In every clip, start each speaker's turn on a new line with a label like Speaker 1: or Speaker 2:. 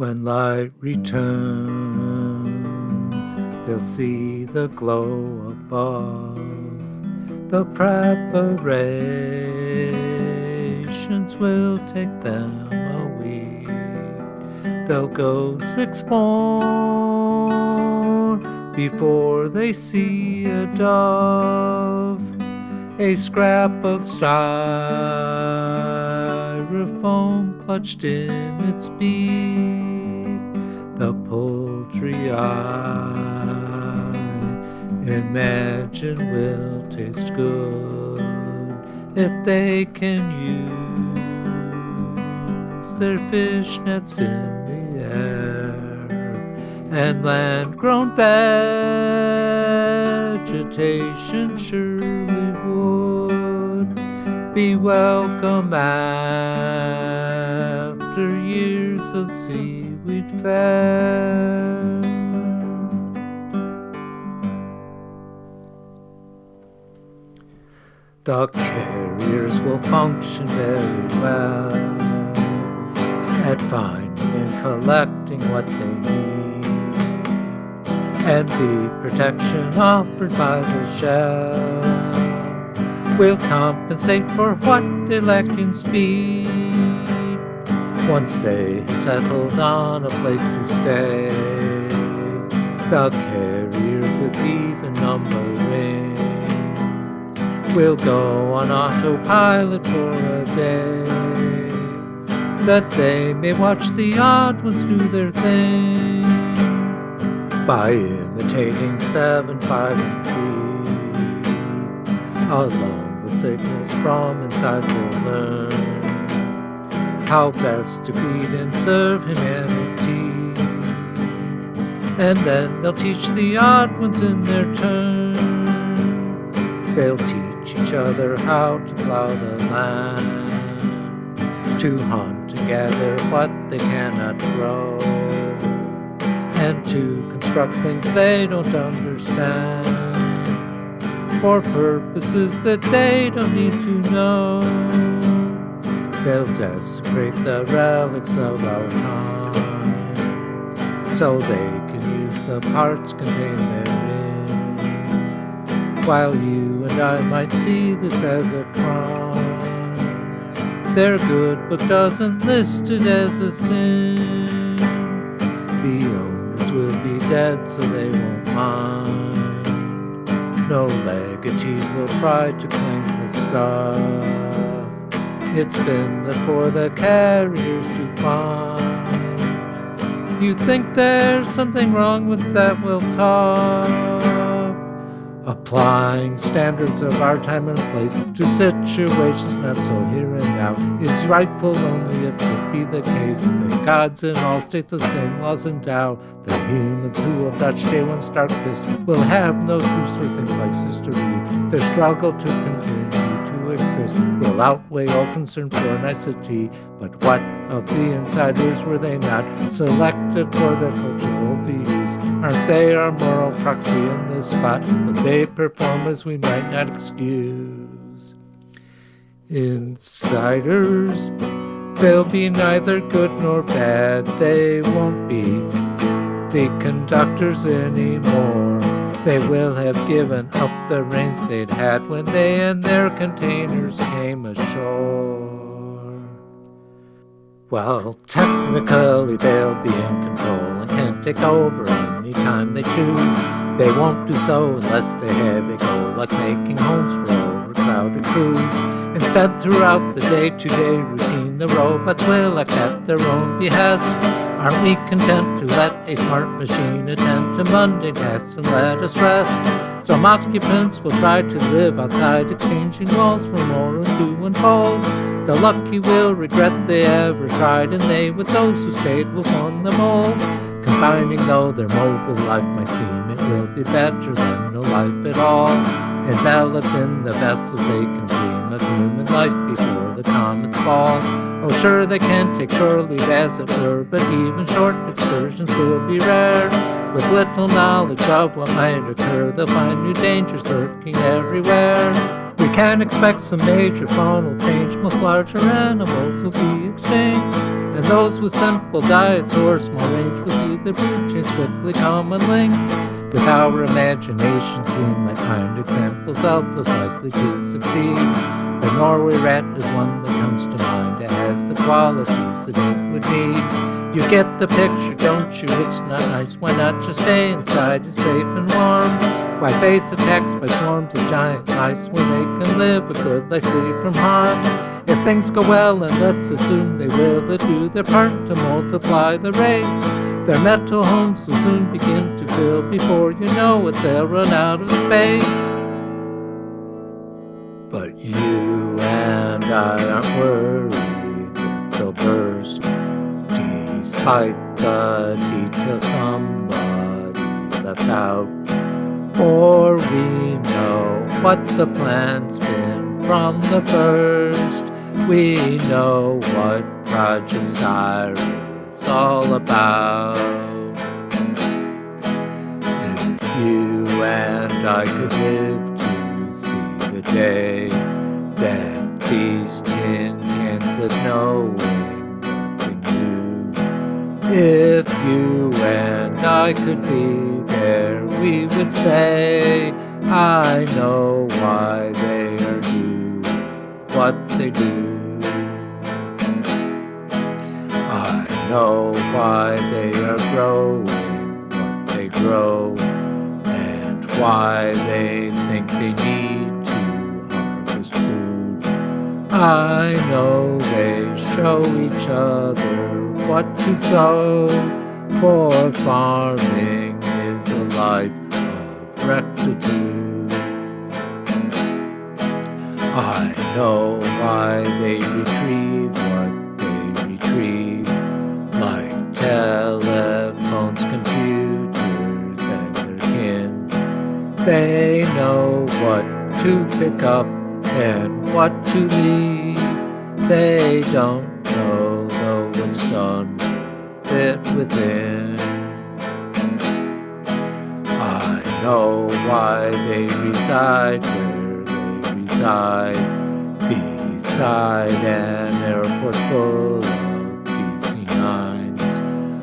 Speaker 1: When light returns, they'll see the glow above. The preparations will take them a week. They'll go 6 more before they see a dove, a scrap of styrofoam clutched in its beak. The poultry I imagine will taste good if they can use their fishnets in the air, and land-grown vegetation surely would be welcome after years of seaweed fare. The carriers will function very well at finding and collecting what they need, and the protection offered by the shell will compensate for what they lack in speed. Once they have settled on a place to stay, the carriers with even numbering will go on autopilot for a day, that they may watch the odd ones do their thing by imitating 7, 5, and 3. Along with signals from inside, they'll learn how best to feed and serve humanity, and then they'll teach the odd ones in their turn. They'll teach each other how to plow the land, to hunt and gather what they cannot grow, and to construct things they don't understand for purposes that they don't need to know. They'll desecrate the relics of our time so they can use the parts contained therein, while you and I might see this as a crime. Their good book doesn't list it as a sin. The owners will be dead, so they won't mind. No legatees will try to claim the stuff. It's been left for the carriers to find. You think there's something wrong with that? We'll talk. Applying standards of our time and place to situations not so here and now is rightful only if it be the case that gods in all states the same laws endow. The humans who will touch day one stark fist will have no use for things like history. Their struggle to continue to exist will outweigh all concern for nicety. But what of the insiders? Were they not selected for their cultural views? Aren't they our moral proxy in this spot? But they perform as we might not excuse. Insiders, they'll be neither good nor bad. They won't be the conductors anymore. They will have given up the reins they'd had when they and their containers came ashore. Well, technically they'll be in control and can take over any time they choose. They won't do so unless they have a goal, like making homes for overcrowded crews. Instead, throughout the day-to-day routine, the robots will act at their own behest. Aren't we content to let a smart machine attend to mundane tasks and let us rest? Some occupants will try to live outside, exchanging walls for more to unfold. The lucky will regret they ever tried, and they with those who stayed will form the mold. Confining though their mobile life might seem, it will be better than no life at all. Enveloped in the vessels they can dream of human life before the comets fall. Oh sure they can take shore leave as it were, but even short excursions will be rare. With little knowledge of what might occur, they'll find new dangers lurking everywhere. We can expect some major faunal change. Most larger animals will be extinct, and those with simple diets or small range will see their food chains quickly come unlinked. With our imaginations we might find examples of those likely to succeed. The Norway rat is one that comes to mind. It has the qualities that it would need. You get the picture, don't you? It's not nice. Why not just stay inside? It's safe and warm. Why face attacks by swarms of giant mice when they can live a good life free from harm? If things go well, and let's assume they will, they'll do their part to multiply the race. Their metal homes will soon begin to fill. Before you know it, they'll run out of space. But you and I aren't worried that they'll burst, despite the details somebody left out. For we know what the plan's been from the first. We know what Project Cyrus all about. If you and I could live to see the day that these tin cans live knowing nothing new, if you and I could be there, we would say, I know why they are doing what they do. I know why they are growing what they grow, and why they think they need to harvest food. I know they show each other what to sow, for farming is a life of rectitude. I know why they retrieve what they retrieve, like telephones, computers, and their kin. They know what to pick up and what to leave. They don't know, though, what's done with it within. I know why they reside where they reside, beside an airport full of DC-9s.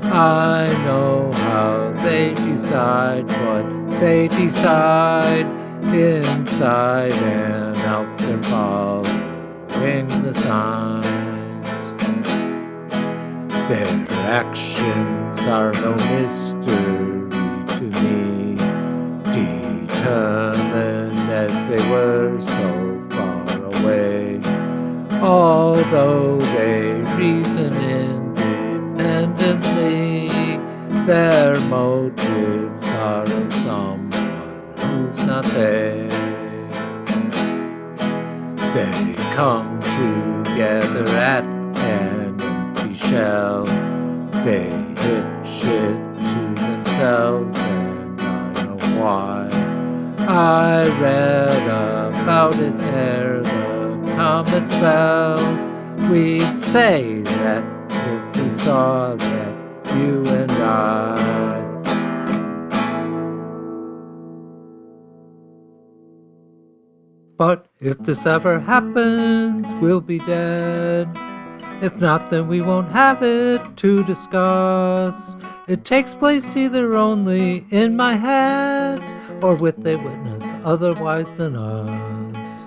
Speaker 1: I know how they decide what they decide, inside and out there following the signs. Their actions are no mystery to me, determined as they were so far away. Although they reason independently, their motives are of someone who's not they. They come together at an empty shell. They hitch it to themselves, and I know why. I read about it ere the comet fell. We'd say that if we saw that, you and I. But if this ever happens, we'll be dead. If not, then we won't have it to discuss. It takes place either only in my head or with a witness otherwise than us.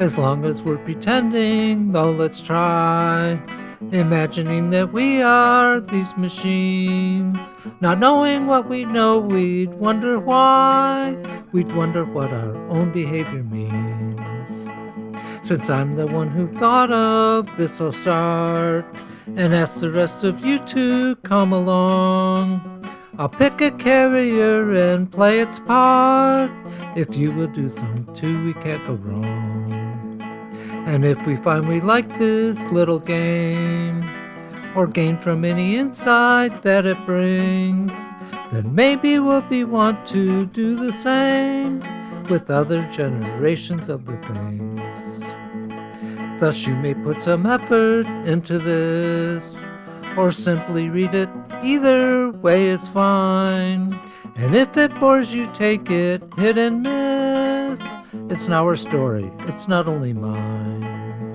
Speaker 1: As long as we're pretending, though, let's try imagining that we are these machines. Not knowing what we know, we'd wonder why. We'd wonder what our own behavior means. Since I'm the one who thought of this, I'll start and ask the rest of you to come along. I'll pick a carrier and play its part. If you will do some too, we can't go wrong. And if we find we like this little game, or gain from any insight that it brings, then maybe we'll be want to do the same with other generations of the things. Thus you may put some effort into this, or simply read it. Either way is fine. And if it bores you, take it hit and miss. It's not our story, it's not only mine.